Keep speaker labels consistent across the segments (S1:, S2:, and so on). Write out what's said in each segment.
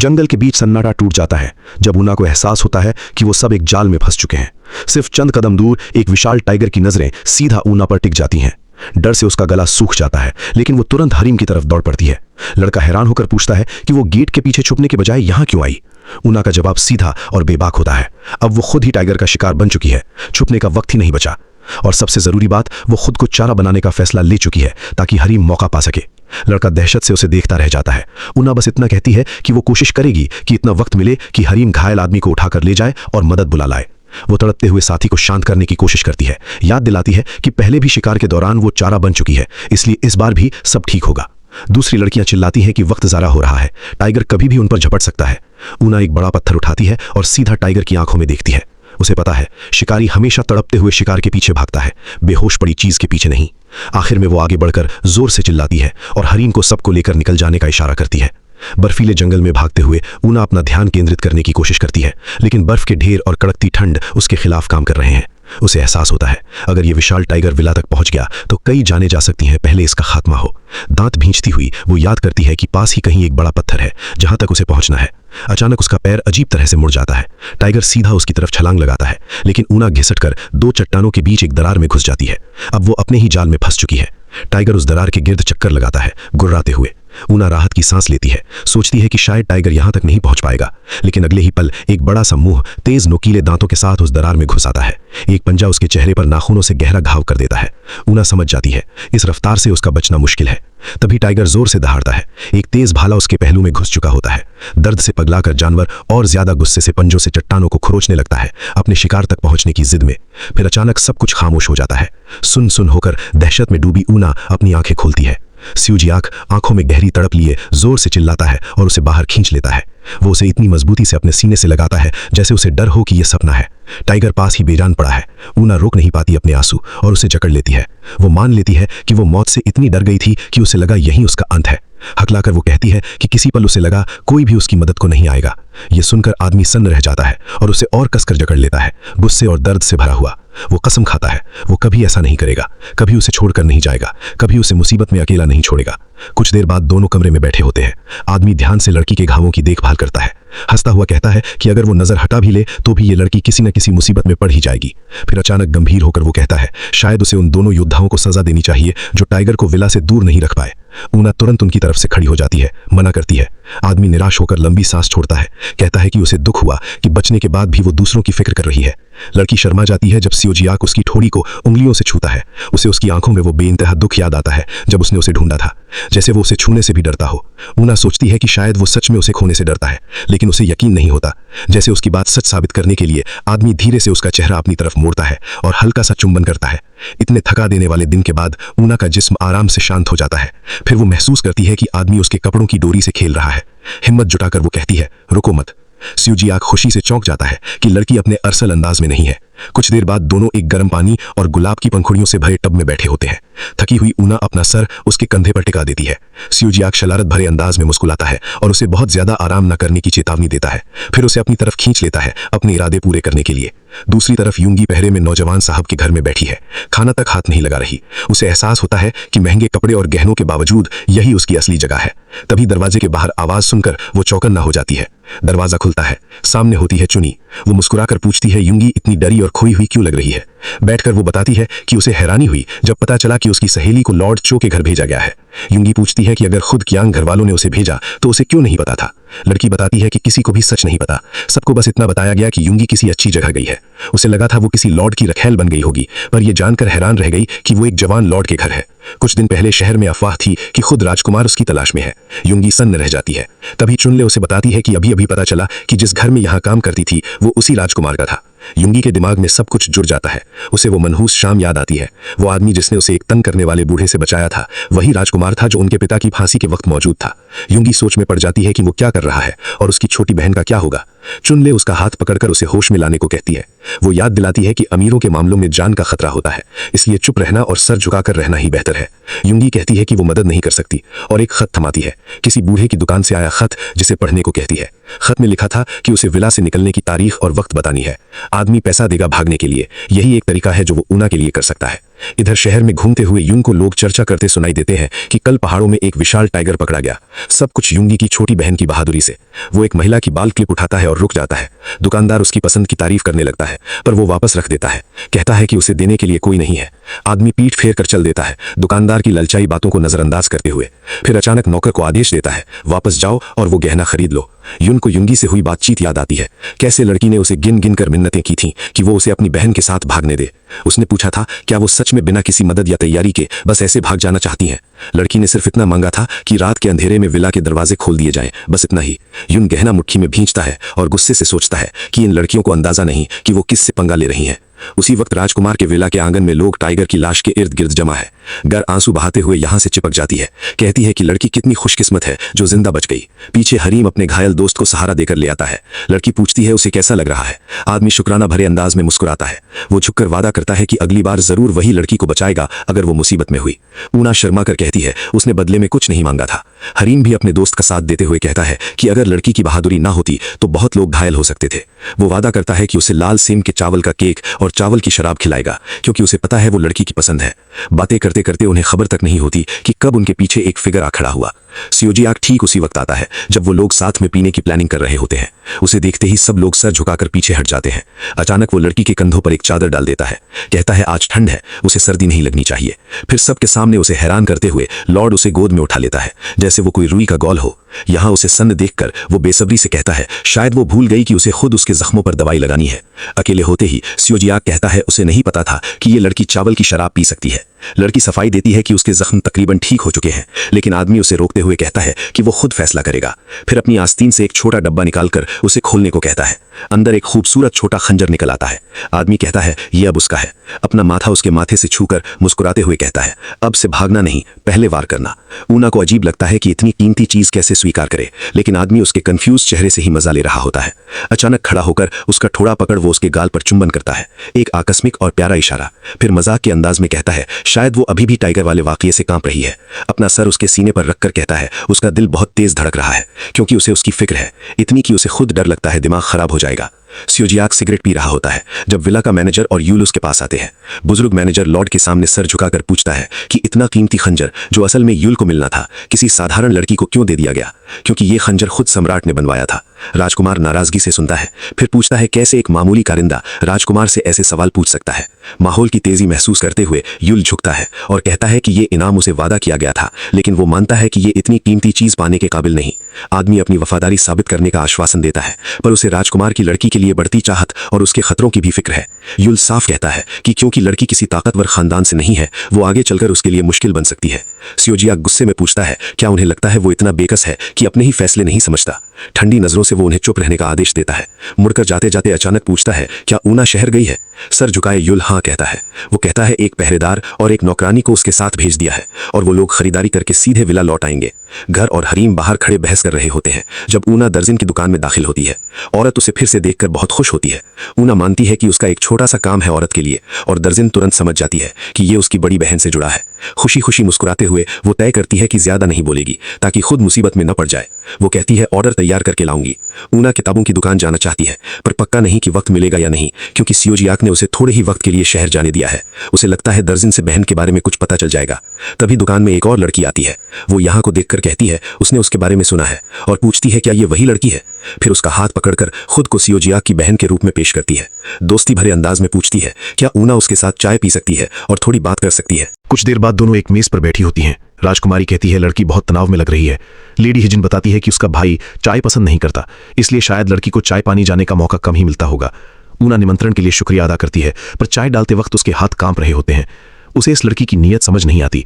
S1: जंगल के बीच सन्नाटा टूट जाता है जब ऊना को एहसास होता है कि वो सब एक जाल में फंस चुके हैं। सिर्फ चंद कदम दूर एक विशाल टाइगर की नजरें सीधा ऊना पर टिक जाती हैं। डर से उसका गला सूख जाता है, लेकिन वो तुरंत हरीम की तरफ दौड़ पड़ती है। लड़का हैरान होकर पूछता है कि वो गेट के पीछे छुपने के बजाय यहाँ क्यों आई। ऊना का जवाब सीधा और बेबाक होता है। अब वो खुद ही टाइगर का शिकार बन चुकी है, छुपने का वक्त ही नहीं बचा। और सबसे जरूरी बात, वो खुद को चारा बनाने का फैसला ले चुकी है ताकि हरीम मौका पा सके। लड़का दहशत से उसे देखता रह जाता है। ऊना बस इतना कहती है कि वो कोशिश करेगी कि इतना वक्त मिले कि हरीम घायल आदमी को उठाकर ले जाए और मदद बुला लाए। वो तड़पते हुए साथी को शांत करने की कोशिश करती है, याद दिलाती है कि पहले भी शिकार के दौरान वो चारा बन चुकी है, इसलिए इस बार भी सब ठीक होगा। दूसरी लड़कियां चिल्लाती हैं कि वक्त ज़ाया हो रहा है, टाइगर कभी भी उन पर झपट सकता है। ऊना एक बड़ा पत्थर उठाती है और सीधा टाइगर की आंखों में देखती है। उसे पता है शिकारी हमेशा तड़पते हुए शिकार के पीछे भागता है, बेहोश पड़ी चीज के पीछे नहीं। आखिर में वो आगे बढ़कर जोर से चिल्लाती है और हरीम को सबको लेकर निकल जाने का इशारा करती है। बर्फीले जंगल में भागते हुए ऊना अपना ध्यान केंद्रित करने की कोशिश करती है, लेकिन बर्फ के ढेर और कड़कती ठंड उसके खिलाफ काम कर रहे हैं। उसे एहसास होता है अगर ये विशाल टाइगर विला तक पहुंच गया तो कई जाने जा सकती हैं, पहले इसका खात्मा हो। दांत भींचती हुई वो याद करती है कि पास ही कहीं एक बड़ा पत्थर है जहां तक उसे पहुंचना है। अचानक उसका पैर अजीब तरह से मुड़ जाता है। टाइगर सीधा उसकी तरफ छलांग लगाता है, लेकिन ऊना घिसटकर दो चट्टानों के बीच एक दरार में घुस जाती है। अब वो अपने ही जाल में फंस चुकी है। टाइगर उस दरार के गिर्द चक्कर लगाता है, गुर्राते हुए। ऊना राहत की सांस लेती है, सोचती है कि शायद टाइगर यहां तक नहीं पहुंच पाएगा, लेकिन अगले ही पल एक बड़ा सा मुंह तेज नोकीले दांतों के साथ उस दरार में घुस आता है। एक पंजा उसके चेहरे पर नाखूनों से गहरा घाव कर देता है। ऊना समझ जाती है इस रफ्तार से उसका बचना मुश्किल है। तभी टाइगर जोर से दहाड़ता है। एक तेज भाला उसके पहलू में घुस चुका होता है। दर्द से पगलाकर जानवर और ज्यादा गुस्से से पंजों से चट्टानों को खरोचने लगता है, अपने शिकार तक पहुंचने की जिद में। फिर अचानक सब कुछ खामोश हो जाता है। सुन सुन होकर दहशत में डूबी ऊना अपनी आंखें खोलती है। स्यूजियाक आंखों में गहरी तड़प लिए जोर से चिल्लाता है और उसे बाहर खींच लेता है। वो उसे इतनी मजबूती से अपने सीने से लगाता है जैसे उसे डर हो कि यह सपना है। टाइगर पास ही बेजान पड़ा है। ऊना रोक नहीं पाती अपने आंसू और उसे जकड़ लेती है। वो मान लेती है कि वो मौत से इतनी डर गई थी कि उसे लगा यही उसका अंत है। हकलाकर वो कहती है कि किसी पल उसे लगा कोई भी उसकी मदद को नहीं आएगा। ये सुनकर आदमी सन्न रह जाता है और उसे और कसकर जकड़ लेता है, गुस्से और दर्द से भरा हुआ। वो कसम खाता है वो कभी ऐसा नहीं करेगा, कभी उसे छोड़कर नहीं जाएगा, कभी उसे मुसीबत में अकेला नहीं छोड़ेगा। कुछ देर बाद दोनों कमरे में बैठे होते हैं। आदमी ध्यान से लड़की के घावों की देखभाल करता है, हंसता हुआ कहता है कि अगर वो नजर हटा भी ले तो भी ये लड़की किसी न किसी मुसीबत में पड़ ही जाएगी। फिर अचानक गंभीर होकर वो कहता है शायद उसे उन दोनों योद्धाओं को सजा देनी चाहिए जो टाइगर को विला से दूर नहीं रख पाए। ऊना तुरंत उनकी तरफ से खड़ी हो जाती है, मना करती है। आदमी निराश होकर लंबी सांस छोड़ता है, कहता है कि उसे दुख हुआ कि बचने के बाद भी वो दूसरों की फिक्र कर रही है। लड़की शर्मा जाती है जब स्यूजियाक उसकी ठोड़ी को उंगलियों से छूता है। उसे उसकी आंखों में वो बेइंतहा दुख याद आता है जब उसने उसे ढूंढा था, जैसे वो उसे छूने से भी डरता हो। ऊना सोचती है कि शायद वो सच में उसे खोने से डरता है, लेकिन उसे यकीन नहीं होता। जैसे उसकी बात सच साबित करने के लिए आदमी धीरे से उसका चेहरा अपनी तरफ मोड़ता है और हल्का सा चुंबन करता है। इतने थका देने वाले दिन के बाद ऊना का जिस्म आराम से शांत हो जाता है। फिर वो महसूस करती है कि आदमी उसके कपड़ों की डोरी से खेल रहा है। हिम्मत जुटाकर वो कहती है रुको मत। स्यूजियाक खुशी से चौंक जाता है कि लड़की अपने अरसल अंदाज में नहीं है। कुछ देर बाद दोनों एक गर्म पानी और गुलाब की पंखुड़ियों से भरे टब में बैठे होते हैं। थकी हुई ऊना अपना सर उसके कंधे पर टिका देती है। स्यूजियाक शरारत भरे अंदाज में मुस्कुराता है और उसे बहुत ज्यादा आराम न करने की चेतावनी देता है। फिर उसे अपनी तरफ खींच लेता है अपने इरादे पूरे करने के लिए। दूसरी तरफ यूंगी पहरे में नौजवान साहब के घर में बैठी है, खाना तक हाथ नहीं लगा रही। उसे एहसास होता है कि महंगे कपड़े और गहनों के बावजूद यही उसकी असली जगह है। तभी दरवाजे के बाहर आवाज सुनकर वो चौकन्ना हो जाती है। दरवाजा खुलता है, सामने होती है चुनी। वो मुस्कुराकर पूछती है यूंगी इतनी डरी और खोई हुई क्यों लग रही है। बैठकर वो बताती है कि उसे हैरानी हुई जब पता चला कि उसकी सहेली को लॉर्ड चो के घर भेजा गया है। यूंगी पूछती है कि अगर खुद कियांग घर वालों ने उसे भेजा तो उसे क्यों नहीं पता था। लड़की बताती है कि किसी को भी सच नहीं पता, सबको बस इतना बताया गया कि यूंगी किसी अच्छी जगह गई है। उसे लगा था वो किसी लॉर्ड की रखैल बन गई होगी, पर यह जानकर हैरान रह गई कि वो एक जवान लॉर्ड के घर है। कुछ दिन पहले शहर में अफवाह थी कि खुद राजकुमार उसकी तलाश में है। यूंगी सन्न रह जाती है। तभी चुनले उसे बताती है कि अभी अभी पता चला कि जिस घर में यहाँ काम करती थी वो उसी राजकुमार का था। यूंगी के दिमाग में सब कुछ जुड़ जाता है। उसे वो मनहूस शाम याद आती है। वो आदमी जिसने उसे एक तंग करने वाले बूढ़े से बचाया था वही राजकुमार था जो उनके पिता की फांसी के वक्त मौजूद था। यूंगी सोच में पड़ जाती है कि वो क्या कर रहा है और उसकी छोटी बहन का क्या होगा। चुनले उसका हाथ पकड़कर उसे होश में लाने को कहती है। वो याद दिलाती है कि अमीरों के मामलों में जान का खतरा होता है, इसलिए चुप रहना और सर झुकाकर रहना ही बेहतर है। यूंगी कहती है कि वो मदद नहीं कर सकती और एक खत थमाती है, किसी बूढ़े की दुकान से आया खत, जिसे पढ़ने को कहती है। खत में लिखा था कि उसे विला से निकलने की तारीख और वक्त बतानी है। आदमी पैसा देगा भागने के लिए, यही एक तरीका है जो वो ऊना के लिए कर सकता है।
S2: इधर शहर में घूमते हुए यून को लोग चर्चा करते सुनाई देते हैं कि कल पहाड़ों में एक विशाल टाइगर पकड़ा गया। सब कुछ यूंगी की छोटी बहन की बहादुरी से। वो एक महिला की बाल क्लिप उठाता है और रुक जाता है। दुकानदार उसकी पसंद की तारीफ करने लगता है, पर वो वापस रख देता है। कहता है कि उसे देने के लिए कोई नहीं है। आदमी पीठ फेर कर चल देता है, दुकानदार की ललचाई बातों को नजरअंदाज करते हुए। फिर अचानक नौकर को आदेश देता है, वापस जाओ और वो गहना खरीद लो। यून को युंगी से हुई बातचीत याद आती है। कैसे लड़की ने उसे गिन गिन कर मिन्नतें की थीं कि वो उसे अपनी बहन के साथ भागने दे। उसने पूछा था, क्या वो सच में बिना किसी मदद या तैयारी के बस ऐसे भाग जाना चाहती हैं? लड़की ने सिर्फ इतना मांगा था कि रात के अंधेरे में विला के दरवाजे खोल दिए जाएं, बस इतना ही। यून गहना मुट्ठी में भींचता है और गुस्से से सोचता है कि इन लड़कियों को अंदाजा नहीं कि वो किससे पंगा ले रही हैं। उसी वक्त राजकुमार के विला के आंगन में लोग टाइगर की लाश के इर्द गिर्द जमा है। गर आंसू बहाते हुए यहां से चिपक जाती है। कहती है कि लड़की कितनी खुशकिस्मत है जो जिंदा बच गई। पीछे हरीम अपने घायल दोस्त को सहारा देकर ले आता है। लड़की पूछती है उसे कैसा लग रहा है। आदमी शुक्राना भरे अंदाज में मुस्कुराता है। वो झुककर वादा करता है कि अगली बार जरूर वही लड़की को बचाएगा अगर वो मुसीबत में हुई। ऊना शर्मा कर कहती है उसने बदले में कुछ नहीं मांगा था। हरीम भी अपने दोस्त का साथ देते हुए कहता है कि अगर लड़की की बहादुरी ना होती तो बहुत लोग घायल हो सकते थे। वो वादा करता है कि उसे लाल सेम के चावल का केक और चावल की शराब खिलाएगा, क्योंकि उसे पता है वो लड़की की पसंद है। बातें करते करते उन्हें खबर तक नहीं होती कि कब उनके पीछे एक फिगर आ खड़ा हुआ। सियोजियाक ठीक उसी वक्त आता है जब वो लोग साथ में पीने की प्लानिंग कर रहे होते हैं। उसे देखते ही सब लोग सर झुकाकर पीछे हट जाते हैं। अचानक वो लड़की के कंधों पर एक चादर डाल देता है। कहता है आज ठंड है, उसे सर्दी नहीं लगनी चाहिए। फिर सबके सामने उसे हैरान करते हुए लॉर्ड उसे गोद में उठा लेता है जैसे वो कोई रुई का गौल हो। यहां उसे सन्न देखकर वो बेसब्री से कहता है शायद वो भूल गई कि उसे खुद उसके जख्मों पर दवाई लगानी है। अकेले होते ही सियोजियाक कहता है उसे नहीं पता था कि ये लड़की चावल की शराब पी सकती है। लड़की सफाई देती है कि उसके जख्म तकरीबन ठीक हो चुके हैं, लेकिन आदमी उसे रोकते हुए कहता है कि वो खुद फैसला करेगा। फिर अपनी आस्तीन से एक छोटा डब्बा निकालकर उसे खोलने को कहता है। अंदर एक खूबसूरत छोटा खंजर निकल आता है। आदमी कहता है ये अब उसका है। अपना माथा उसके माथे से छूकर मुस्कुराते हुए कहता है अब से भागना नहीं, पहले वार करना। ऊना को अजीब लगता है कि इतनी कीमती चीज कैसे स्वीकार करे, लेकिन आदमी उसके कंफ्यूज चेहरे से ही मजा ले रहा होता है। अचानक खड़ा होकर उसका ठोड़ा पकड़ वो उसके गाल पर चुंबन करता है, एक आकस्मिक और प्यारा इशारा। फिर मजाक के अंदाज में कहता है शायद वो अभी भी टाइगर वाले वाकये से कांप रही है। अपना सर उसके सीने पर रखकर कहता है उसका दिल बहुत तेज धड़क रहा है, क्योंकि उसे उसकी फिक्र है, इतनी कि उसे खुद डर लगता है दिमाग खराब हो जाएगा। सियोजियाक सिगरेट पी रहा होता है जब विला का मैनेजर और यूल उसके पास आते हैं। बुजुर्ग मैनेजर लॉर्ड के सामने सर झुकाकर पूछता है कि इतना कीमती खंजर जो असल में यूल को मिलना था किसी साधारण लड़की को क्यों दे दिया गया, क्योंकि ये खंजर खुद सम्राट ने बनवाया था। राजकुमार नाराजगी से सुनता है, फिर पूछता है कैसे एक मामूली कारिंदा राजकुमार से ऐसे सवाल पूछ सकता है। माहौल की तेजी महसूस करते हुए यूल झुकता है और कहता है कि ये इनाम उसे वादा किया गया था, लेकिन वो मानता है कि ये इतनी कीमती चीज पाने के काबिल नहीं। आदमी अपनी वफादारी साबित करने का आश्वासन देता है, पर उसे राजकुमार की लड़की के लिए बढ़ती चाहत और उसके खतरों की भी फिक्र है। यूल साफ कहता है कि क्योंकि लड़की किसी ताकतवर खानदान से नहीं है, वो आगे चलकर उसके लिए मुश्किल बन सकती है। सियोजियाक गुस्से में पूछता है क्या उन्हें लगता है वो इतना बेकस है कि अपने ही फैसले नहीं समझता। ठंडी नजरों से वो उन्हें चुप रहने का आदेश देता है। मुड़कर जाते जाते अचानक पूछता है क्या ऊना शहर गई है। सर झुकाए यूल हाँ कहता है। वो कहता है एक पहरेदार और एक नौकरानी को उसके साथ भेज दिया है और वो लोग खरीदारी करके सीधे विला लौट आएंगे। घर और हरीम बाहर खड़े बहस कर रहे होते हैं जब ऊना दर्जन की दुकान में दाखिल होती है। औरत उसे फिर से देखकर बहुत खुश होती है। ऊना मानती है कि उसका एक छोटा सा काम है औरत के लिए, और दर्जन तुरंत समझ जाती है कि ये उसकी बड़ी बहन से जुड़ा है। खुशी खुशी मुस्कुराते हुए वो तय करती है कि ज्यादा नहीं बोलेगी ताकि खुद मुसीबत में न पड़ जाए। वो कहती है ऑर्डर तैयार करके लाऊंगी। ऊना किताबों की दुकान जाना चाहती है, पर पक्का नहीं कि वक्त मिलेगा या नहीं, क्योंकि सियोजियाक ने उसे थोड़े ही वक्त के लिए शहर जाने दिया है। उसे लगता है दर्जन से बहन के बारे में कुछ पता चल जाएगा। तभी दुकान में एक और लड़की आती है। वो यहाँ को देखकर कहती है उसने उसके बारे में सुना है और पूछती है क्या ये वही लड़की है। फिर उसका हाथ पकड़कर खुद को सियोजियाक की बहन के रूप में पेश करती है। दोस्ती भरे अंदाज में पूछती है क्या ऊना उसके साथ चाय पी सकती है और थोड़ी बात कर सकती है।
S1: कुछ देर बाद दोनों एक मेज पर बैठी होती हैं। राजकुमारी कहती है लड़की बहुत तनाव में लग रही है। लेडी हिजन बताती है कि उसका भाई चाय पसंद नहीं करता, इसलिए शायद लड़की को चाय पानी जाने का मौका कम ही मिलता होगा। ऊना निमंत्रण के लिए शुक्रिया अदा करती है, पर चाय डालते वक्त उसके हाथ कांप रहे होते हैं। उसे इस लड़की की नीयत समझ नहीं आती।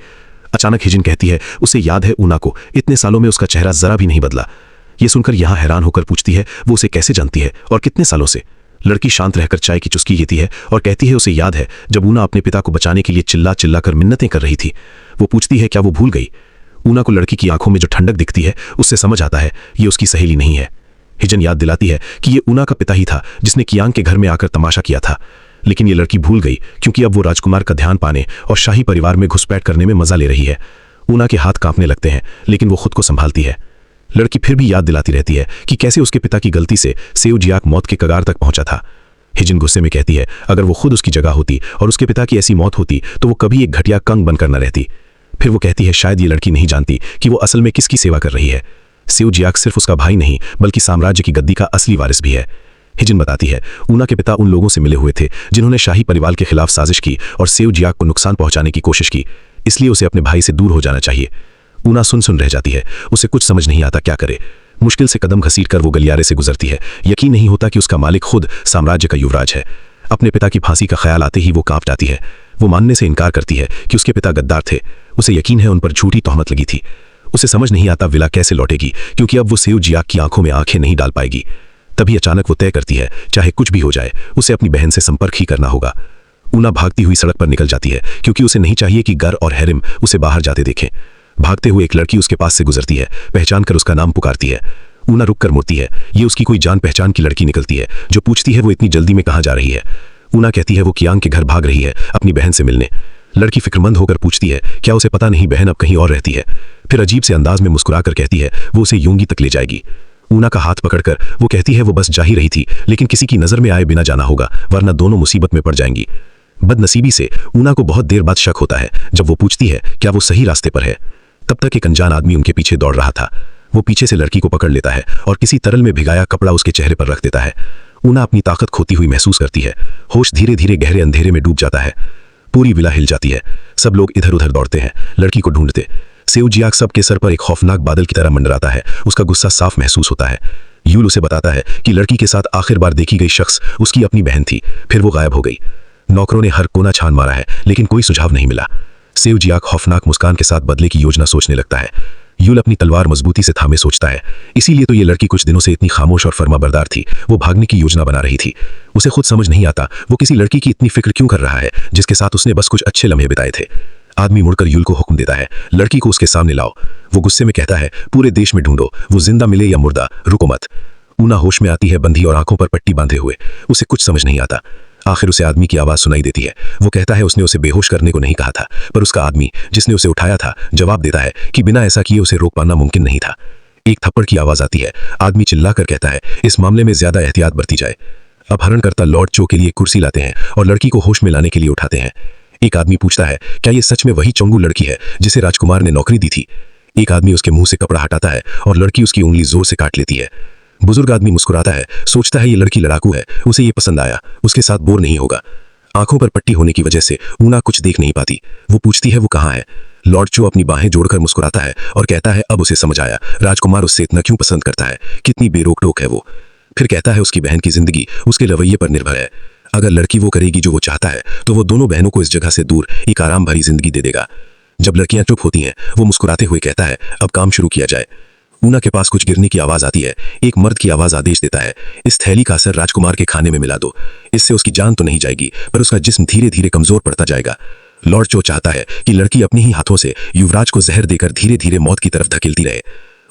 S1: अचानक हिजन कहती है उसे याद है ऊना को, इतने सालों में उसका चेहरा जरा भी नहीं बदला। ये सुनकर यहाँ हैरान होकर पूछती है वो उसे कैसे जानती है और कितने सालों से। लड़की शांत रहकर चाय की चुस्की लेती है और कहती है उसे याद है जब ऊना अपने पिता को बचाने के लिए चिल्ला चिल्ला कर मिन्नतें कर रही थी। वो पूछती है क्या वो भूल गई। ऊना को लड़की की आंखों में जो ठंडक दिखती है उससे समझ आता है ये उसकी सहेली नहीं है। हिजन याद दिलाती है कि ये ऊना का पिता ही था जिसने कियांग के घर में आकर तमाशा किया था, लेकिन ये लड़की भूल गई क्योंकि अब वो राजकुमार का ध्यान पाने और शाही परिवार में घुसपैठ करने में मजा ले रही है। ऊना के हाथ कांपने लगते हैं, लेकिन वो खुद को संभालती है। लड़की फिर भी याद दिलाती रहती है कि कैसे उसके पिता की गलती से सियोजियाक मौत के कगार तक पहुंचा था। हिजिन गुस्से में कहती है, अगर वो खुद उसकी जगह होती और उसके पिता की ऐसी मौत होती तो वो कभी एक घटिया कंग बनकर न रहती। फिर वो कहती है, शायद ये लड़की नहीं जानती कि वो असल में किसकी सेवा कर रही है। सेऊ जियाक सिर्फ उसका भाई नहीं बल्कि साम्राज्य की गद्दी का असली वारिस भी है। हिजिन बताती है, ऊना के पिता उन लोगों से मिले हुए थे जिन्होंने शाही परिवार के खिलाफ साजिश की और सेऊ जियाक को नुकसान पहुंचाने की कोशिश की, इसलिए उसे अपने भाई से दूर हो जाना चाहिए। ऊना सुन रह जाती है, उसे कुछ समझ नहीं आता क्या करे। मुश्किल से कदम घसीटकर वो गलियारे से गुजरती है। यकीन नहीं होता कि उसका मालिक खुद साम्राज्य का युवराज है। अपने पिता की फांसी का ख्याल आते ही वो कांप जाती है। वो मानने से इनकार करती है कि उसके पिता गद्दार थे। उसे यकीन है उन पर झूठी तोहमत लगी थी। उसे समझ नहीं आता विला कैसे लौटेगी, क्योंकि अब वो सेऊ जियाक की आंखों में आंखें नहीं डाल पाएगी। तभी अचानक वो तय करती है, चाहे कुछ भी हो जाए उसे अपनी बहन से संपर्क ही करना होगा। ऊना भागती हुई सड़क पर निकल जाती है, क्योंकि उसे नहीं चाहिए कि गर और हैरिम उसे बाहर जाते देखें। भागते हुए एक लड़की उसके पास से गुजरती है। पहचान कर उसका नाम पुकारती है। ऊना रुककर मुड़ती है। ये उसकी कोई जान पहचान की लड़की निकलती है, जो पूछती है वो इतनी जल्दी में कहाँ जा रही है। ऊना कहती है वो कियांग के घर भाग रही है अपनी बहन से मिलने। लड़की फिक्रमंद होकर पूछती है, क्या उसे पता नहीं बहन अब कहीं और रहती है। फिर अजीब से अंदाज में मुस्कुराकर कहती है वो उसे यूंगी तक ले जाएगी। ऊना का हाथ पकड़कर वो कहती है वो बस जा ही रही थी, लेकिन किसी की नजर में आए बिना जाना होगा, वरना दोनों मुसीबत में पड़ जाएंगी। बदनसीबी से ऊना को बहुत देर बाद शक होता है जब वो पूछती है क्या वो सही रास्ते पर है। तब तक एक अनजान आदमी उनके पीछे दौड़ रहा था। वो पीछे से लड़की को पकड़ लेता है और किसी तरल में भिगाया कपड़ा उसके चेहरे पर रख देता है। ऊना अपनी ताकत खोती हुई महसूस करती है। होश धीरे धीरे गहरे अंधेरे में डूब जाता है। पूरी विला हिल जाती है। सब लोग इधर उधर दौड़ते हैं लड़की को ढूंढते। सेऊ जियाक सबके सर पर एक खौफनाक बादल की तरह मंडराता है। उसका गुस्सा साफ महसूस होता है। यूल उसे बताता है कि लड़की के साथ आखिर बार देखी गई शख्स उसकी अपनी बहन थी, फिर वो गायब हो गई। नौकरों ने हर कोना छान मारा है, लेकिन कोई सुझाव नहीं मिला। सेऊ जियाक खौफनाक मुस्कान के साथ बदले की योजना सोचने लगता है। यूल अपनी तलवार मजबूती से थामे सोचता है, इसीलिए तो ये लड़की कुछ दिनों से इतनी खामोश और फर्माबरदार थी। वो भागने की योजना बना रही थी। उसे खुद समझ नहीं आता वो किसी लड़की की इतनी फिक्र क्यों कर रहा है जिसके साथ उसने बस कुछ अच्छे लम्हे बिताए थे। आदमी मुड़कर यूल को हुक्म देता है, लड़की को उसके सामने लाओ। वो गुस्से में कहता है, पूरे देश में ढूंढो, वो जिंदा मिले या मुर्दा, रुको मत। ऊना होश में आती है, बंधी और आंखों पर पट्टी बांधे हुए। उसे कुछ समझ नहीं आता। आखिर उसे आदमी की आवाज सुनाई देती है। वो कहता है उसने उसे बेहोश करने को नहीं कहा था, पर उसका आदमी जिसने उसे उठाया था जवाब देता है कि बिना ऐसा किए उसे रोक पाना मुमकिन नहीं था। एक थप्पड़ की आवाज आती है। आदमी चिल्लाकर कहता है, इस मामले में ज्यादा एहतियात बरती जाए। अपहरणकर्ता लॉर्ड चो के लिए कुर्सी लाते हैं और लड़की को होश में लाने के लिए उठाते हैं। एक आदमी पूछता है, क्या ये सच में वही चोंगू लड़की है जिसे राजकुमार ने नौकरी दी थी। एक आदमी उसके मुंह से कपड़ा हटाता है और लड़की उसकी उंगली जोर से काट लेती है। बुजुर्ग आदमी मुस्कुराता है, सोचता है ये लड़की लड़ाकू है, उसे ये पसंद आया, उसके साथ बोर नहीं होगा। आंखों पर पट्टी होने की वजह से ऊना कुछ देख नहीं पाती। वो पूछती है वो कहाँ है। लॉर्ड चो अपनी बाहें जोड़कर मुस्कुराता है और कहता है, अब उसे समझ आया राजकुमार उससे इतना क्यों पसंद करता है, कितनी बेरोक टोक है वो। फिर कहता है उसकी बहन की जिंदगी उसके रवैये पर निर्भर है। अगर लड़की वो करेगी जो वो चाहता है तो वो दोनों बहनों को इस जगह से दूर एक आराम भरी जिंदगी दे देगा। जब लड़कियां चुप होती हैं वो मुस्कुराते हुए कहता है, अब काम शुरू किया जाए। ऊना के पास कुछ गिरने की आवाज आती है। एक मर्द की आवाज आदेश देता है, इस थैली का असर राजकुमार के खाने में मिला दो। इससे उसकी जान तो नहीं जाएगी, पर उसका जिस्म धीरे धीरे कमजोर पड़ता जाएगा। लॉर्ड चो चाहता है कि लड़की अपने ही हाथों से युवराज को जहर देकर धीरे धीरे मौत की तरफ धकेलती रहे।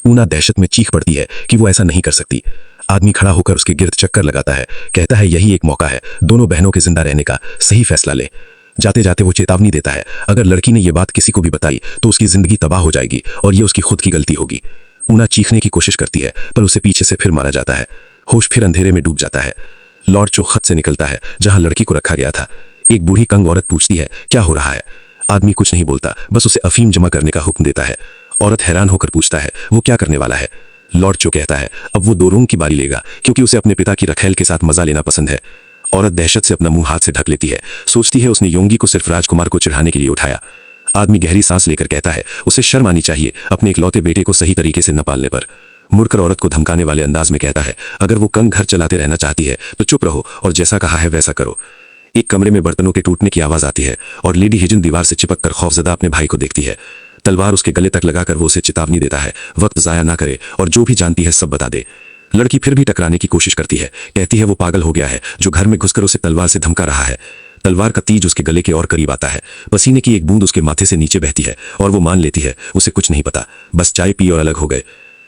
S1: ऊना दहशत में चीख पड़ती है कि वो ऐसा नहीं कर सकती। आदमी खड़ा होकर उसके गिर्द चक्कर लगाता है, कहता है यही एक मौका है दोनों बहनों के जिंदा रहने का, सही फैसला ले। जाते जाते वो चेतावनी देता है, अगर लड़की ने यह बात किसी को भी बताई तो उसकी जिंदगी तबाह हो जाएगी और ये उसकी खुद की गलती होगी। ऊना चीखने की कोशिश करती है, पर उसे पीछे से फिर मारा जाता है। होश फिर अंधेरे में डूब जाता है। लॉर्ड चो खत से निकलता है जहां लड़की को रखा गया था। एक बूढ़ी कंग औरत पूछती है, क्या हो रहा है। आदमी कुछ नहीं बोलता, बस उसे अफीम जमा करने का हुक्म देता है। औरत हैरान होकर पूछता है, वो क्या करने वाला है। लॉर्ड चो कहता है, अब वो दोरों की बारी लेगा, क्योंकि उसे अपने पिता की रखेल के साथ मजा लेना पसंद है। औरत दहशत से अपना मुंह हाथ से ढक लेती है। सोचती है उसने योंगी को सिर्फ राजकुमार को चिढ़ाने के लिए उठाया। आदमी गहरी सांस लेकर कहता है, उसे शर्म आनी चाहिए अपने इकलौते बेटे को सही तरीके से न पालने पर। मुड़कर औरत को धमकाने वाले अंदाज में कहता है, अगर वो कंग घर चलाते रहना चाहती है तो चुप रहो और जैसा कहा है वैसा करो। एक कमरे में बर्तनों के टूटने की आवाज आती है और लेडी हिजन दीवार से चिपक कर खौफजदा अपने भाई को देखती है। तलवार उसके गले तक लगाकर वो उसे चेतावनी देता है, वक्त जाया ना करे और जो भी जानती है सब बता दे। लड़की फिर भी टकराने की कोशिश करती है, कहती है वो पागल हो गया है जो घर में घुसकर उसे तलवार से धमका रहा है। तलवार का तीज उसके गले के और करीब आता है। पसीने की एक बूंद उसके माथे से नीचे बहती है और वो मान लेती है उसे कुछ नहीं पता, बस चाय पी और अलग हो गए।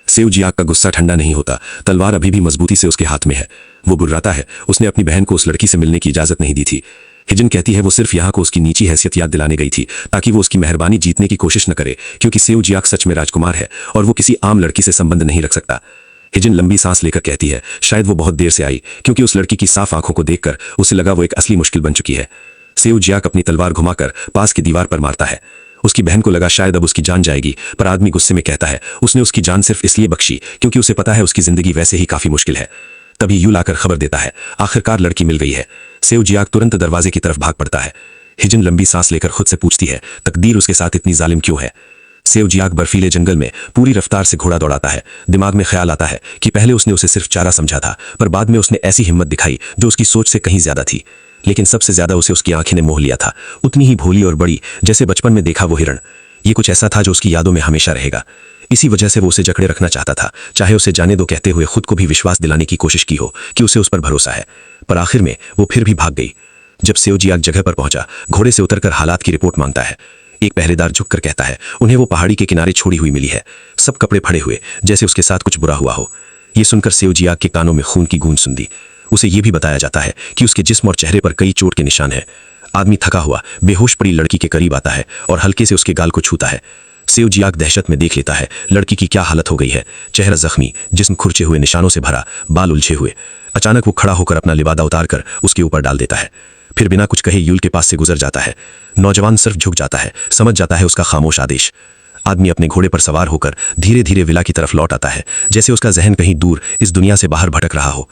S1: सेऊ जियाक का गुस्सा ठंडा नहीं होता। तलवार अभी भी मजबूती से उसके हाथ में है। वो बुर्राता है, उसने अपनी बहन को उस लड़की से मिलने की इजाजत नहीं दी थी। हिजन कहती है वो सिर्फ यहाँ को उसकी नीची हैसियत याद दिलाने गई थी ताकि वो उसकी मेहरबानी जीतने की कोशिश न करे, क्योंकि सेऊ जियाक सच में राजकुमार है और वो किसी आम लड़की से संबंध नहीं रख सकता।
S2: हिजन लंबी सांस लेकर कहती है, शायद वो बहुत देर से आई, क्योंकि उस लड़की की साफ आंखों को देखकर उसे लगा वो एक असली मुश्किल बन चुकी है। सेउ जियाक अपनी तलवार घुमाकर पास की दीवार पर मारता है। उसकी बहन को लगा शायद अब उसकी जान जाएगी, पर आदमी गुस्से में कहता है उसने उसकी जान सिर्फ इसलिए बख्शी क्योंकि उसे पता है उसकी जिंदगी वैसे ही काफी मुश्किल है। तभी यूल आकर खबर देता है, आखिरकार लड़की मिल गई है। सेउ जियाक तुरंत दरवाजे की तरफ भाग पड़ता है। हिजन लंबी सांस लेकर खुद से पूछती है, तकदीर उसके साथ इतनी जालिम क्यों है। सेउ जियाक बर्फीले जंगल में पूरी रफ्तार से घोड़ा दौड़ाता है। दिमाग में ख्याल आता है कि पहले उसने उसे सिर्फ चारा समझा था, पर बाद में उसने ऐसी हिम्मत दिखाई जो उसकी सोच से कहीं ज्यादा थी। लेकिन सबसे ज्यादा उसे उसकी आंखें ने मोह लिया था, उतनी ही भोली और बड़ी जैसे बचपन में देखा वो हिरण। ये कुछ ऐसा था जो उसकी यादों में हमेशा रहेगा। इसी वजह से वो उसे जकड़े रखना चाहता था, चाहे उसे जाने दो कहते हुए खुद को भी विश्वास दिलाने की कोशिश की हो कि उसे उस पर भरोसा है। पर आखिर में वो फिर भी भाग गई। जब सेउ जियाक जगह पर पहुंचा, घोड़े से उतरकर हालात की रिपोर्ट मांगता है। एक पहरेदार झुककर कहता है उन्हें वो पहाड़ी के किनारे छोड़ी हुई मिली है, सब कपड़े फड़े हुए, जैसे उसके साथ कुछ बुरा हुआ हो। ये सुनकर सेउ जियाक के कानों में खून की गूंज सुन। उसे ये भी बताया जाता है कि उसके जिस्म और चेहरे पर कई चोट के निशान हैं। आदमी थका हुआ बेहोश पड़ी लड़की के करीब आता है और हल्के से उसके गाल को छूता है। सेउ जियाक दहशत में देख लेता है लड़की की क्या हालत हो गई है। चेहरा जख्मी, जिस्म खुरचे हुए निशानों से भरा, बाल उलझे हुए। अचानक वो खड़ा होकर अपना लिबादा उतारकर उसके ऊपर डाल देता है। फिर बिना कुछ कहे यूल के पास से गुजर जाता है। नौजवान सिर्फ झुक जाता है, समझ जाता है उसका खामोश आदेश। आदमी अपने घोड़े पर सवार होकर धीरे धीरे विला की तरफ लौट आता है, जैसे उसका जहन कहीं दूर इस दुनिया से बाहर भटक रहा हो।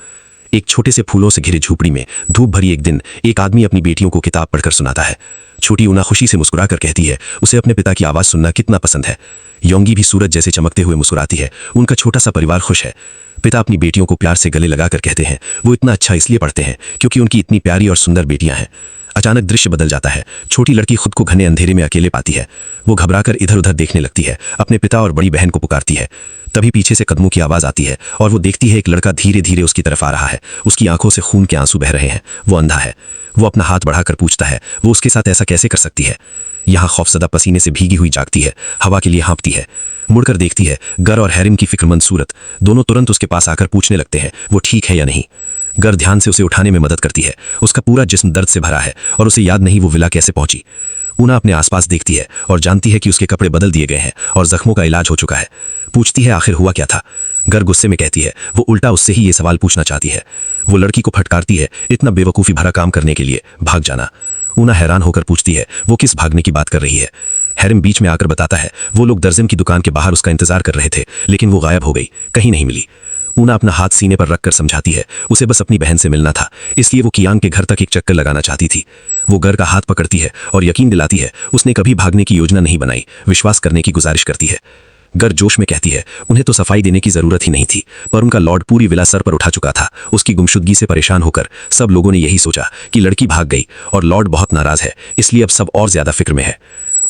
S2: एक छोटे से फूलों से घिरे झूपड़ी में धूप भरी एक दिन एक आदमी अपनी बेटियों को किताब पढ़कर सुनाता है। छोटी ऊना खुशी से मुस्कुराकर कहती है उसे अपने पिता की आवाज सुनना कितना पसंद है। योंगी भी सूरज जैसे चमकते हुए मुस्कुराती है, उनका छोटा सा परिवार खुश है। पिता अपनी बेटियों को प्यार से गले लगाकर कहते हैं वो इतना अच्छा इसलिए पढ़ते हैं क्योंकि उनकी इतनी प्यारी और सुंदर बेटियां हैं। अचानक दृश्य बदल जाता है। छोटी लड़की खुद को घने अंधेरे में अकेले पाती है। वो घबराकर इधर उधर देखने लगती है, अपने पिता और बड़ी बहन को पुकारती है। तभी पीछे से कदमों की आवाज आती है और वो देखती है एक लड़का धीरे धीरे उसकी तरफ आ रहा है। उसकी आंखों से खून के आंसू बह रहे हैं। वो अंधा है। वो अपना हाथ बढ़ाकर पूछता है वो उसके साथ ऐसा कैसे कर सकती है। यहाँ खौफजदा पसीने से भीगी हुई जागती है, हवा के लिए हाँफती है। मुड़कर देखती है, गर और हैरिम की फिक्रमंद सूरत दोनों तुरंत उसके पास आकर पूछने लगते हैं वो ठीक है या नहीं। गर ध्यान से उसे उठाने में मदद करती है। उसका पूरा जिस्म दर्द से भरा है और उसे याद नहीं वो विला कैसे पहुंची। ऊना अपने आसपास देखती है और जानती है कि उसके कपड़े बदल दिए गए हैं और जख्मों का इलाज हो चुका है। पूछती है आखिर हुआ क्या था। गर गुस्से में कहती है वो उल्टा उससे ही ये सवाल पूछना चाहती है। वो लड़की को फटकारती है, इतना बेवकूफ़ी भरा काम करने के लिए भाग जाना। ऊना हैरान होकर पूछती है वो किस भागने की बात कर रही है। हैरिम बीच में आकर बताता है वो लोग दर्जिम की दुकान के बाहर उसका इंतजार कर रहे थे, लेकिन वो गायब हो गई, कहीं नहीं मिली। ऊना अपना हाथ सीने पर रखकर समझाती है उसे बस अपनी बहन से मिलना था, इसलिए वो कियांग के घर तक एक चक्कर लगाना चाहती थी। वो गर का हाथ पकड़ती है और यकीन दिलाती है उसने कभी भागने की योजना नहीं बनाई, विश्वास करने की गुजारिश करती है। गर जोश में कहती है उन्हें तो सफाई देने की जरूरत ही नहीं थी, पर उनका लॉर्ड पूरी विला सर पर उठा चुका था। उसकी गुमशुदगी से परेशान होकर सब लोगों ने यही सोचा कि लड़की भाग गई और लॉर्ड बहुत नाराज है, इसलिए अब सब और ज्यादा फिक्र में है।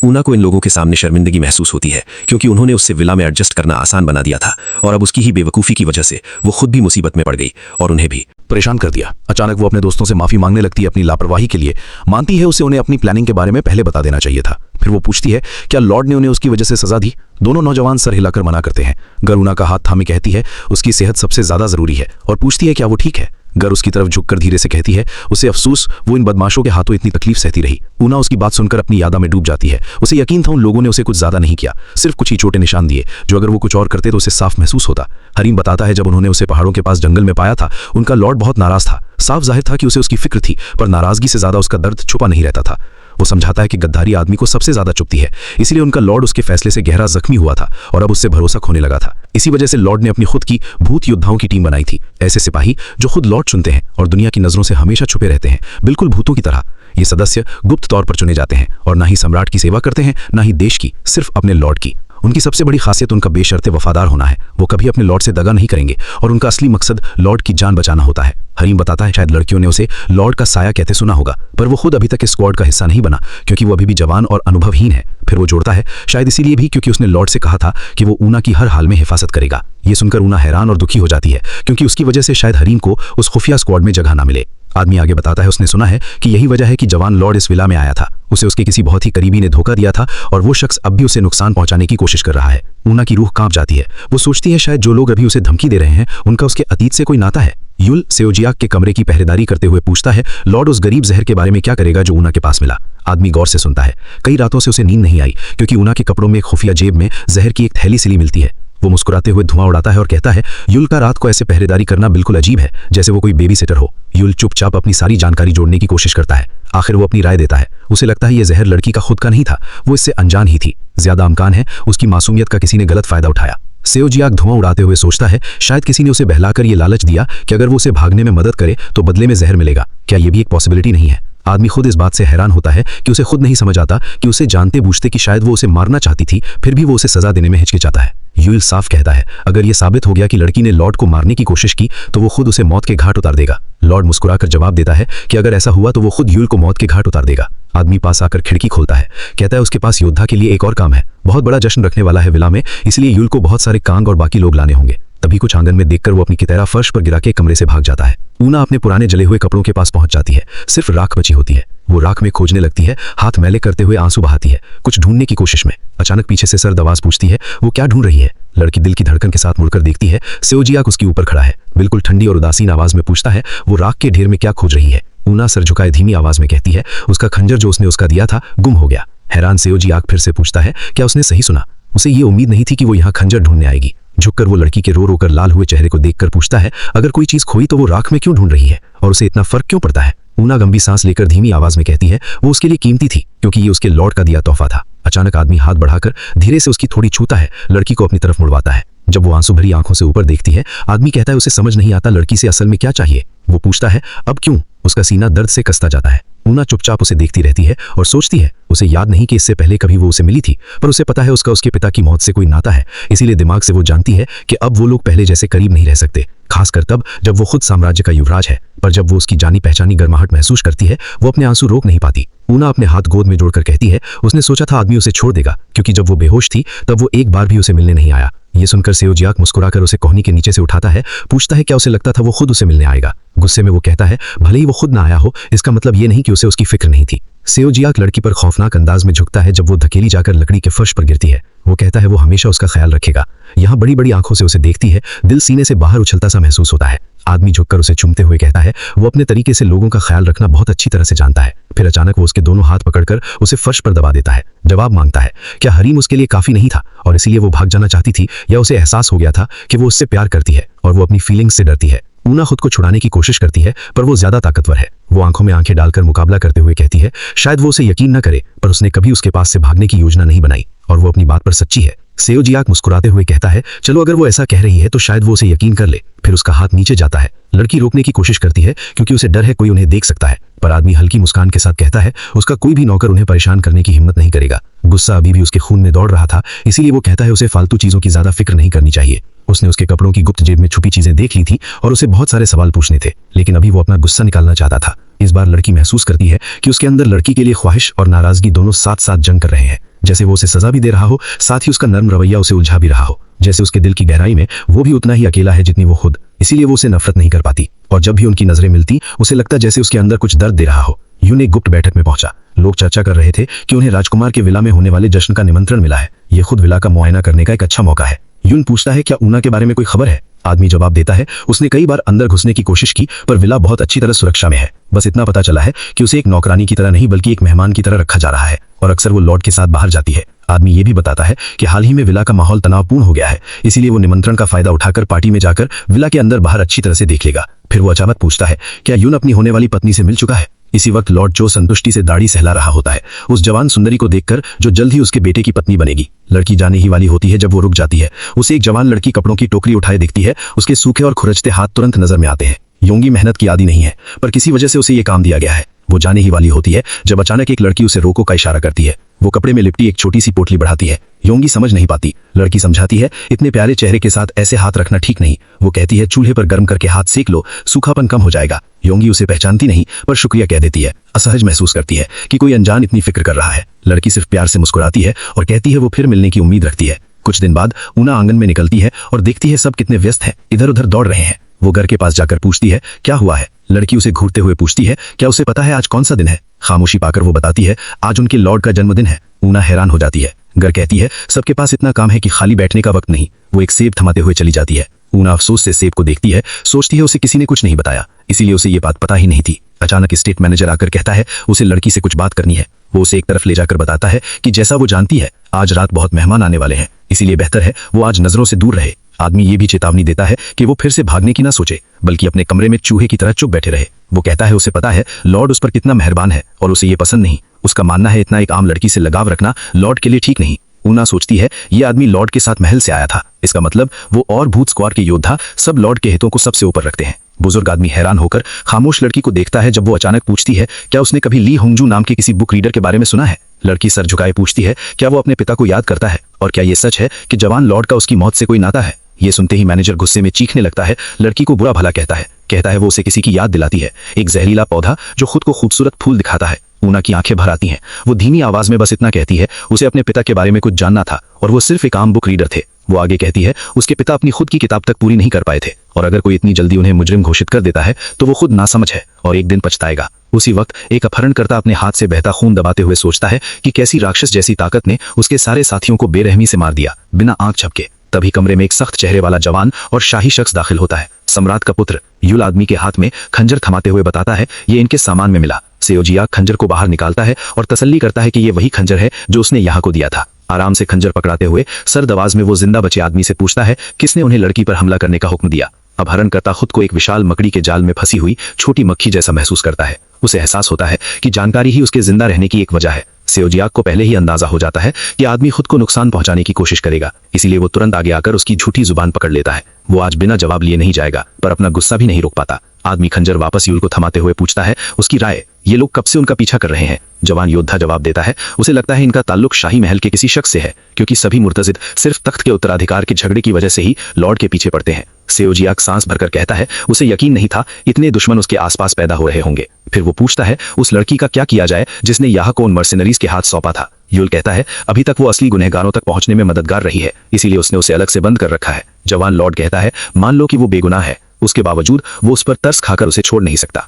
S2: ऊना को इन लोगों के सामने शर्मिंदगी महसूस होती है क्योंकि उन्होंने उससे विला में एडजस्ट करना आसान बना दिया था और अब उसकी ही बेवकूफ़ी की वजह से वो खुद भी मुसीबत में पड़ गई और उन्हें भी
S1: परेशान कर दिया। अचानक वो अपने दोस्तों से माफी मांगने लगती है अपनी लापरवाही के लिए। मानती है उसे उन्हें अपनी प्लानिंग के बारे में पहले बता देना चाहिए था। फिर वो पूछती है क्या लॉर्ड ने उन्हें उसकी वजह से सजा दी। दोनों नौजवान सर हिलाकर मना करते हैं। गर ऊना का हाथ थामे कहती है उसकी सेहत सबसे ज्यादा जरूरी है और पूछती है क्या वो ठीक है। गर उसकी तरफ झुककर धीरे से कहती है उसे अफसोस वो इन बदमाशों के हाथों इतनी तकलीफ सहती रही। ऊना उसकी बात सुनकर अपनी यादा में डूब जाती है। उसे यकीन था उन लोगों ने उसे कुछ ज्यादा नहीं किया, सिर्फ कुछ ही छोटे निशान दिए जो अगर वो कुछ और करते तो उसे साफ महसूस होता। हरीम बताता है जब उन्होंने उसे पहाड़ों के पास जंगल में पाया था उनका लॉर्ड बहुत नाराज था। साफ जाहिर था कि उसे उसकी फिक्र थी, पर नाराजगी से ज्यादा उसका दर्द छुपा नहीं रहता था। वो समझाता है कि गद्दारी आदमी को सबसे ज्यादा चुभती है, इसलिए उनका लॉर्ड उसके फैसले से गहरा जख्मी हुआ था और अब उससे भरोसा खोने लगा था। इसी वजह से लॉर्ड ने अपनी खुद की भूत योद्धाओं की टीम बनाई थी, ऐसे सिपाही जो खुद लॉर्ड चुनते हैं और दुनिया की नजरों से हमेशा छुपे रहते हैं, बिल्कुल भूतों की तरह। ये सदस्य गुप्त तौर पर चुने जाते हैं और ना ही सम्राट की सेवा करते हैं ना ही देश की, सिर्फ अपने लॉर्ड की। उनकी सबसे बड़ी खासियत उनका बेशर्ते वफादार होना है। वो कभी अपने लॉर्ड से दगा नहीं करेंगे और उनका असली मकसद लॉर्ड की जान बचाना होता है। हरीम बताता है शायद लड़कियों ने उसे लॉर्ड का साया कहते सुना होगा, पर वो खुद अभी तक इस स्क्वाड का हिस्सा नहीं बना क्योंकि वो अभी भी जवान और अनुभवहीन है। फिर वो जोड़ता है शायद इसीलिए भी क्योंकि उसने लॉर्ड से कहा था कि वो ऊना की हर हाल में हिफाजत करेगा। ये सुनकर ऊना हैरान और दुखी हो जाती है क्योंकि उसकी वजह से शायद हरीम को उस खुफिया स्क्वाड में जगह ना मिले। आदमी आगे बताता है उसने सुना है कि यही वजह है कि जवान लॉर्ड इस विला में आया था। उसे उसके किसी बहुत ही करीबी ने धोखा दिया था और वो शख्स अब भी उसे नुकसान पहुंचाने की कोशिश कर रहा है। ऊना की रूह कांप जाती है। वो सोचती है शायद जो लोग अभी उसे धमकी दे रहे हैं उनका उसके अतीत से कोई नाता है। यूल सेउ जियाक के कमरे की पहरेदारी करते हुए पूछता है लॉर्ड उस गरीब जहर के बारे में क्या करेगा जो ऊना के पास मिला। आदमी गौर से सुनता है। कई रातों से उसे नींद नहीं आई क्योंकि ऊना के कपड़ों में एक खुफिया जेब में जहर की एक थैली सिली मिलती है वो मुस्कुराते हुए धुआं उड़ाता है और कहता है, युल का रात को ऐसे पहरेदारी करना बिल्कुल अजीब है, जैसे वो कोई बेबी सिटर हो। युल चुपचाप अपनी सारी जानकारी जोड़ने की कोशिश करता है। आखिर वो अपनी राय देता है। उसे लगता है ये जहर लड़की का खुद का नहीं था, वो इससे अनजान ही थी। ज्यादा अमकान है उसकी मासूमियत का किसी ने गलत फायदा उठाया। सेओजियाक धुआं उड़ाते हुए सोचता है, शायद किसी ने उसे बहलाकर ये लालच दिया कि अगर वो उसे भागने में मदद करे तो बदले में जहर मिलेगा। क्या ये भी एक पॉसिबिलिटी नहीं है? आदमी खुद इस बात से हैरान होता है कि उसे खुद नहीं समझ आता कि उसे जानते बूझते कि शायद वो उसे मारना चाहती थी, फिर भी वो उसे सजा देने में हिचकिचाता है। यूल साफ कहता है, अगर ये साबित हो गया कि लड़की ने लॉर्ड को मारने की कोशिश की तो वो खुद उसे मौत के घाट उतार देगा। लॉर्ड मुस्कुराकर जवाब देता है कि अगर ऐसा हुआ तो वो खुद यूल को मौत के घाट उतार देगा। आदमी पास आकर खिड़की खोलता है, कहता है उसके पास योद्धा के लिए एक और काम है। बहुत बड़ा जश्न रखने वाला है विला में, इसलिए यूल को बहुत सारे कांग और बाकी लोग लाने होंगे। तभी कुछ आंगन में देखकर वो अपनी कितैरा फर्श पर गिरा के कमरे से भाग जाता है। ऊना अपने पुराने जले हुए कपड़ों के पास पहुंच जाती है। सिर्फ राख बची होती है। वो राख में खोजने लगती है, हाथ मैले करते हुए आंसू बहाती है, कुछ ढूंढने की कोशिश में। अचानक पीछे से सर्द आवाज पूछती है, वो क्या ढूंढ रही है? लड़की दिल की धड़कन के साथ मुड़कर देखती है। सेओजियाक उसके ऊपर खड़ा है। बिल्कुल ठंडी और उदासीन आवाज में पूछता है, वो राख के ढेर में क्या खोज रही है? ऊना सर झुकाए धीमी आवाज में कहती है, उसका खंजर जो उसने उसका दिया था गुम हो गया। हैरान सेओजियाक फिर से पूछता है, क्या उसने सही सुना? उसे ये उम्मीद नहीं थी कि वो यहाँ खंजर ढूंढने आएगी। झुककर वो लड़की के रो रो कर लाल हुए चेहरे को देखकर पूछता है, अगर कोई चीज खोई तो वो राख में क्यों ढूंढ रही है और उसे इतना फर्क क्यों पड़ता है? ऊना गंभीर सांस लेकर धीमी आवाज में कहती है, वो उसके लिए कीमती थी क्योंकि ये उसके लॉर्ड का दिया तोहफा था। अचानक आदमी हाथ बढ़ाकर धीरे से उसकी थोड़ी छूता है, लड़की को अपनी तरफ मुड़वाता है। जब वो आंसू भरी आंखों से ऊपर देखती है, आदमी कहता है उसे समझ नहीं आता लड़की से असल में क्या चाहिए। वो पूछता है, अब क्यों? उसका सीना दर्द से कसता जाता है। ऊना चुपचाप उसे देखती रहती है और सोचती है, उसे याद नहीं कि इससे पहले कभी वो उसे मिली थी, पर उसे पता है उसका उसके पिता की मौत से कोई नाता है। इसीलिए दिमाग से वो जानती है कि अब वो लोग पहले जैसे करीब नहीं रह सकते, खासकर तब जब वो खुद साम्राज्य का युवराज है। पर जब वो उसकी जानी पहचानी गर्माहट महसूस करती है, वो अपने आंसू रोक नहीं पाती। ऊना अपने हाथ गोद में जोड़कर कहती है, उसने सोचा था आदमी उसे छोड़ देगा, क्योंकि जब वो बेहोश थी तब वो एक बार भी उसे मिलने नहीं आया। ये सुनकर सेओजियाक मुस्कुराकर उसे कोहनी के नीचे से उठाता है, पूछता है क्या उसे लगता था वो खुद उसे मिलने आएगा। गुस्से में वो कहता है, भले ही वो खुद ना आया हो, इसका मतलब ये नहीं कि उसे उसकी फिक्र नहीं थी। सेओजियाक लड़की पर खौफनाक अंदाज में झुकता है जब वो धकेली जाकर लकड़ी के फर्श पर गिरती है। वो कहता है वो हमेशा उसका ख्याल रखेगा। यहाँ बड़ी बड़ी आंखों से उसे देखती है, दिल सीने से बाहर उछलता सा महसूस होता है। आदमी झुककर उसे चूमते हुए कहता है, वो अपने तरीके से लोगों का ख्याल रखना बहुत अच्छी तरह से जानता है। फिर अचानक वो उसके दोनों हाथ पकड़कर उसे फर्श पर दबा देता है। जवाब मांगता है, क्या हरीम उसके लिए काफी नहीं था और इसीलिए वो भाग जाना चाहती थी, या उसे एहसास हो गया था कि वो उससे प्यार करती है और वो अपनी फीलिंग्स से डरती है। ऊना खुद को छुड़ाने की कोशिश करती है, पर वो ज्यादा ताकतवर है। वो आंखों में आंखें डालकर मुकाबला करते हुए कहती है, शायद वो उसे यकीन न करे, पर उसने कभी उसके पास से भागने की योजना नहीं बनाई और वो अपनी बात पर सच्ची है। सेओजियाक मुस्कुराते हुए कहता है, चलो अगर वो ऐसा कह रही है तो शायद वो उसे यकीन कर ले। फिर उसका हाथ नीचे जाता है। लड़की रोकने की कोशिश करती है क्योंकि उसे डर है कोई उन्हें देख सकता है, पर आदमी हल्की मुस्कान के साथ कहता है, उसका कोई भी नौकर उन्हें परेशान करने की हिम्मत नहीं करेगा। गुस्सा अभी भी उसके खून में दौड़ रहा था, इसीलिए वो कहता है उसे फालतू चीजों की ज्यादा फिक्र नहीं करनी चाहिए। उसने उसके कपड़ों की गुप्त जेब में छुपी चीजें देख ली थी और उसे बहुत सारे सवाल पूछने थे, लेकिन अभी वो अपना गुस्सा निकालना चाहता था। इस बार लड़की महसूस करती है कि उसके अंदर लड़की के लिए ख्वाहिश और नाराजगी दोनों साथ साथ जंग कर रहे हैं। जैसे वो उसे सजा भी दे रहा हो, साथ ही उसका नर्म रवैया उसे उलझा भी रहा हो। जैसे उसके दिल की गहराई में वो भी उतना ही अकेला है जितनी वो खुद, इसीलिए वो उसे नफरत नहीं कर पाती। और जब भी उनकी नजरें मिलती, उसे लगता जैसे उसके अंदर कुछ दर्द दे रहा हो। यून एक गुप्त बैठक में पहुंचा। लोग चर्चा कर रहे थे कि उन्हें राजकुमार के विला में होने वाले जश्न का निमंत्रण मिला है। ये खुद विला का मुआयना करने का एक अच्छा मौका है। यून पूछता है, क्या ऊना के बारे में कोई खबर है? आदमी जवाब देता है, उसने कई बार अंदर घुसने की कोशिश की, पर विला बहुत अच्छी तरह सुरक्षा में है। बस इतना पता चला है कि उसे एक नौकरानी की तरह नहीं बल्कि एक मेहमान की तरह रखा जा रहा है और अक्सर वो लॉर्ड के साथ बाहर जाती है। आदमी ये भी बताता है कि हाल ही में विला का माहौल तनावपूर्ण हो गया है, इसीलिए वो निमंत्रण का फायदा उठाकर पार्टी में जाकर विला के अंदर बाहर अच्छी तरह से देख लेगा। फिर वो अचानक पूछता है, क्या यून अपनी होने वाली पत्नी से मिल चुका है? इसी वक्त लॉर्ड जो संतुष्टि से दाढ़ी सहला रहा होता है, उस जवान सुंदरी को देखकर जो जल्द ही उसके बेटे की पत्नी बनेगी। लड़की जाने ही वाली होती है जब वो रुक जाती है। उसे एक जवान लड़की कपड़ों की टोकरी उठाए दिखती है। उसके सूखे और खुरचते हाथ तुरंत नजर में आते हैं। योंगी मेहनत की आदी नहीं है, पर किसी वजह से उसे ये काम दिया गया है। वो जाने ही वाली होती है जब अचानक एक लड़की उसे रोको का इशारा करती है। वो कपड़े में लिपटी एक छोटी सी पोटली बढ़ाती है। योंगी समझ नहीं पाती। लड़की समझाती है, इतने प्यारे चेहरे के साथ ऐसे हाथ रखना ठीक नहीं। वो कहती है, चूल्हे पर गर्म करके हाथ सेक लो, सूखापन कम हो जाएगा। योंगी उसे पहचानती नहीं, पर शुक्रिया कह देती है। असहज महसूस करती है कि कोई अनजान इतनी फिक्र कर रहा है। लड़की सिर्फ प्यार से मुस्कुराती है और कहती है वो फिर मिलने की उम्मीद रखती है। कुछ दिन बाद ऊना आंगन में निकलती है और देखती है सब कितने व्यस्त हैं, इधर उधर दौड़ रहे हैं। वो घर के पास जाकर पूछती है, क्या हुआ है? लड़की उसे घूरते हुए पूछती है, क्या उसे पता है आज कौन सा दिन है? खामोशी पाकर वो बताती है, आज उनके लॉर्ड का जन्मदिन है। ऊना हैरान हो जाती है। घर कहती है, सबके पास इतना काम है कि खाली बैठने का वक्त नहीं। वो एक सेब थमाते हुए चली जाती है। ऊना अफसोस से सेब को देखती है, सोचती है उसे किसी ने कुछ नहीं बताया, इसीलिए उसे ये बात पता ही नहीं थी। अचानक स्टेट मैनेजर आकर कहता है उसे लड़की से कुछ बात करनी है। वो उसे एक तरफ ले जाकर बताता है कि जैसा वो जानती है,
S3: आज रात बहुत मेहमान आने वाले हैं, इसीलिए बेहतर है वो आज नजरों से दूर रहे। आदमी ये भी चेतावनी देता है कि वो फिर से भागने की ना सोचे, बल्कि अपने कमरे में चूहे की तरह चुप बैठे रहे। वो कहता है उसे पता है लॉर्ड उस पर कितना मेहरबान है और उसे ये पसंद नहीं। उसका मानना है इतना एक आम लड़की से लगाव रखना लॉर्ड के लिए ठीक नहीं। ऊना सोचती है ये आदमी लॉर्ड के साथ महल से आया था, इसका मतलब वो और भूत स्क्वाड के योद्धा सब लॉर्ड के हितों को सबसे ऊपर रखते हैं। बुजुर्ग आदमी हैरान होकर खामोश लड़की को देखता है जब वो अचानक पूछती है क्या उसने कभी ली होंगजू नाम के किसी बुक रीडर के बारे में सुना है। लड़की सर झुकाए पूछती है क्या वो अपने पिता को याद करता है और क्या ये सच है कि जवान लॉर्ड का उसकी मौत से कोई नाता है। ये सुनते ही मैनेजर गुस्से में चीखने लगता है, लड़की को बुरा भला कहता है वो उसे किसी की याद दिलाती है, एक जहरीला पौधा जो खुद को खूबसूरत फूल दिखाता है। ऊना की आंखें भर आती हैं। वो धीमी आवाज में बस इतना कहती है उसे अपने पिता के बारे में कुछ जानना था और वो सिर्फ एक आम बुक रीडर थे। वो आगे कहती है उसके पिता अपनी खुद की किताब तक पूरी नहीं कर पाए थे और अगर कोई इतनी जल्दी उन्हें मुजरिम घोषित कर देता है तो वो खुद नासमझ है और एक दिन पछताएगा। उसी वक्त एक अपहरणकर्ता अपने हाथ से बहता खून दबाते हुए सोचता है कि कैसी राक्षस जैसी ताकत ने उसके सारे साथियों को बेरहमी से मार दिया बिना आंख झपके। तभी कमरे में एक सख्त चेहरे वाला जवान और शाही शख्स दाखिल होता है। सम्राट का पुत्र युल आदमी के हाथ में खंजर थमाते हुए बताता है ये इनके सामान में मिला। सेओजिया खंजर को बाहर निकालता है और तसल्ली करता है कि ये वही खंजर है जो उसने यहाँ को दिया था। आराम से खंजर पकड़ाते हुए सर्द आवाज में वो जिंदा बचे आदमी से पूछता है किसने उन्हें लड़की पर हमला करने का हुक्म दिया। अपहरणकर्ता खुद को एक विशाल मकड़ी के जाल में फंसी हुई छोटी मक्खी जैसा महसूस करता है। उसे एहसास होता है कि जानकारी ही उसके जिंदा रहने की एक वजह है। सेओजियाक को पहले ही अंदाजा हो जाता है कि आदमी खुद को नुकसान पहुंचाने की कोशिश करेगा, इसीलिए वो तुरंत आगे आकर उसकी झूठी जुबान पकड़ लेता है। वो आज बिना जवाब लिए नहीं जाएगा, पर अपना गुस्सा भी नहीं रोक पाता। आदमी खंजर वापस यूल को थमाते हुए पूछता है उसकी राय, ये लोग कब से उनका पीछा कर रहे हैं। जवान योद्धा जवाब देता है उसे लगता है इनका ताल्लुक शाही महल के किसी शख्स से है, क्योंकि सभी मुर्तजिद सिर्फ तख्त के उत्तराधिकार के झगड़े की वजह से ही लॉर्ड के पीछे पड़ते हैं। सेओजियाक सांस भरकर कहता है उसे यकीन नहीं था इतने दुश्मन उसके आसपास पैदा हो रहे होंगे। फिर वो पूछता है उस लड़की का क्या किया जाए जिसने यहाँ को उन मर्सिनरीज के हाथ सौंपा था। यूल कहता है अभी तक वो असली गुनहगारों तक पहुंचने में मददगार रही है, इसीलिए उसने उसे अलग से बंद कर रखा है। जवान लॉर्ड कहता है मान लो कि वो बेगुनाह है, उसके बावजूद वो उस पर तरस खाकर उसे छोड़ नहीं सकता।